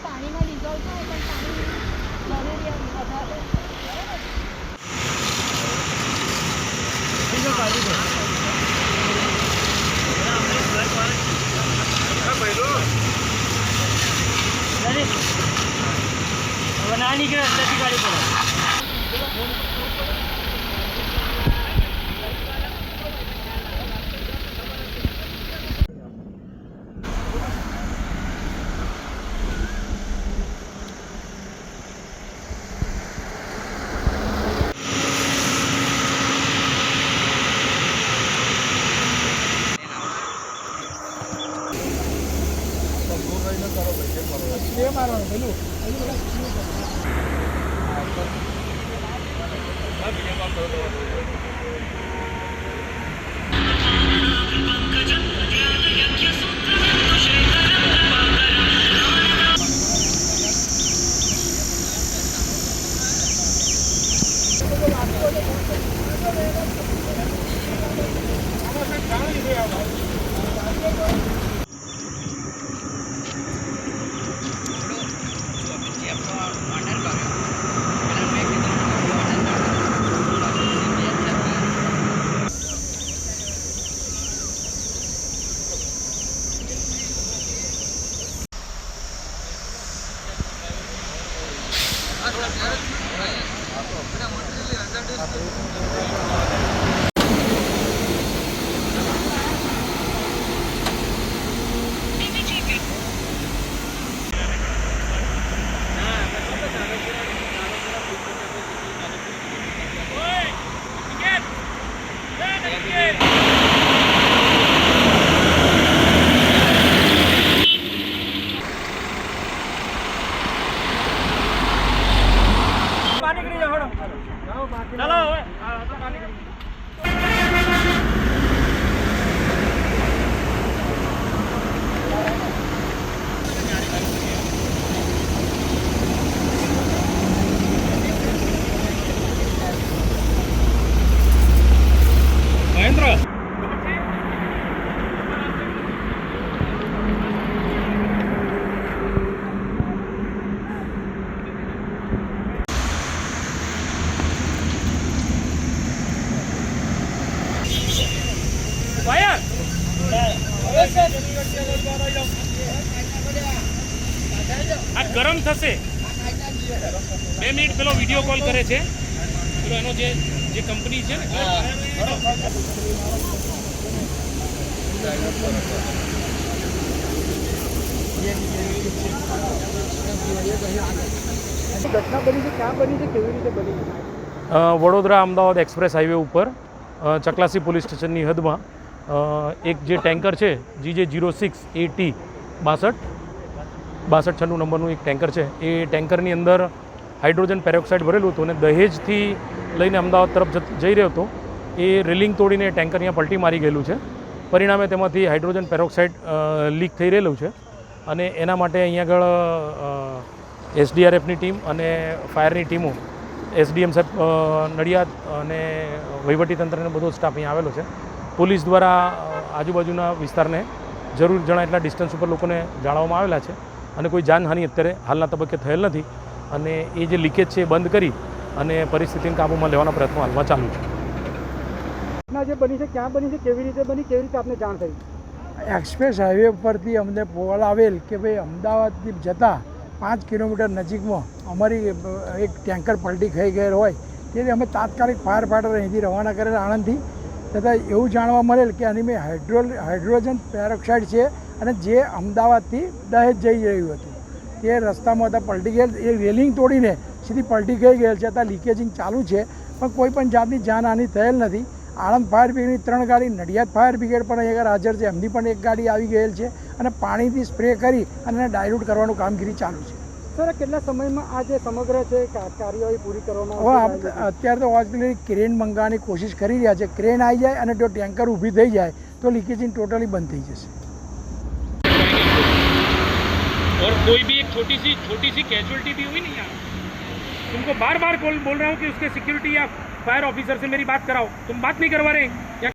પાણીમાં ડિઝોલ્વ થાય પણ પાણી હવે ના નીકળે રસ્તાથી ગાડી પડે. આ ગરમ થશે 2 મિનિટ પેલો વિડીયો કોલ કરે છે પેલો એનો જે કંપની છે ને ઘટના બની છે, ક્યાં બની છે, કેવી રીતે બની છે? વડોદરા અમદાવાદ એક્સપ્રેસ હાઈવે ઉપર ચકલાસી પોલીસ સ્ટેશનની હદમાં એક જે ટેન્કર છે GJ06 AT 6296 નંબરનું એક ટેન્કર છે. એ ટેન્કરની અંદર હાઇડ્રોજન પેરોક્સાઇડ ભરેલું હતું અને દહેજથી લઈને અમદાવાદ તરફ જઈ રહ્યો હતો. એ રેલિંગ તોડીને ટેન્કર અહીંયા પલટી મારી ગયેલું છે. પરિણામે તેમાંથી હાઇડ્રોજન પેરોક્સાઇડ લીક થઈ રહેલું છે અને એના માટે અહીંયા આગળ SDRFની ટીમ અને ફાયરની ટીમો SDM સાહેબ નડિયાદ અને વહીવટીતંત્રનો બધો સ્ટાફ અહીંયા આવેલો છે. પોલીસ દ્વારા આજુબાજુના વિસ્તારને જરૂર જણા એટલા ડિસ્ટન્સ ઉપર લોકોને જાળવવામાં આવેલા છે અને કોઈ જાનહાનિ અત્યારે હાલના તબક્કે થયેલ નથી અને એ જે લીકેજ છે એ બંધ કરી અને પરિસ્થિતિને કાબૂમાં લેવાના પ્રયત્નો હાલમાં ચાલુ છે. જે બની છે, ક્યાં બની છે, કેવી રીતે બની, કેવી રીતે આપને જાણ થઈ? એક્સપ્રેસ હાઈવે ઉપરથી અમને કોલ આવેલ કે ભાઈ અમદાવાદથી જતાં 5 કિલોમીટર નજીકમાં અમારી એક ટેન્કર પલટી થઈ ગયેલ હોય તેથી અમે તાત્કાલિક ફાયર ફાઈટર અહીંથી રવાના કરેલ આણંદથી. તથા એવું જાણવા મળેલ કે આની મેં હાઇડ્રોજન પેરોક્સાઇડ છે અને જે અમદાવાદથી દહેજ જઈ રહ્યું હતું તે રસ્તામાં હતા પલટી ગયેલ. એ રેલિંગ તોડીને સીધી પલટી ગઈ ગયેલ છે. ત્યાં લીકેજિંગ ચાલુ છે પણ કોઈ પણ જાતની જાનહાનિ થયેલ નથી. આણંદ ફાયર બ્રિગેડની 3 ગાડી, નડિયાદ ફાયર બ્રિગેડ પણ અહીંયા હાજર છે, એમની પણ એક ગાડી આવી ગયેલ છે અને પાણીથી સ્પ્રે કરી અને એને ડાયલ્યુટ કરવાનું કામગીરી ચાલુ છે. સર, કેટલા સમયમાં આ જે સમગ્ર છે કાર્યવાહી પૂરી કરવામાં આવશે? અત્યારે તો હોસ્પિટલ ક્રેન મંગાવવાની કોશિશ કરી રહ્યા છે. ક્રેન આવી જાય અને જો ટેન્કર ઊભી થઈ જાય તો લીકેજિંગ ટોટલી બંધ થઈ જશે. और कोई भी एक छोटी सी कैजुअलिटी भी हुई नहीं यहाँ। तुमको बार बार बोल रहा हूँ कि उसके सिक्योरिटी या फायर ऑफिसर से मेरी बात कराओ, तुम बात नहीं करवा रहे या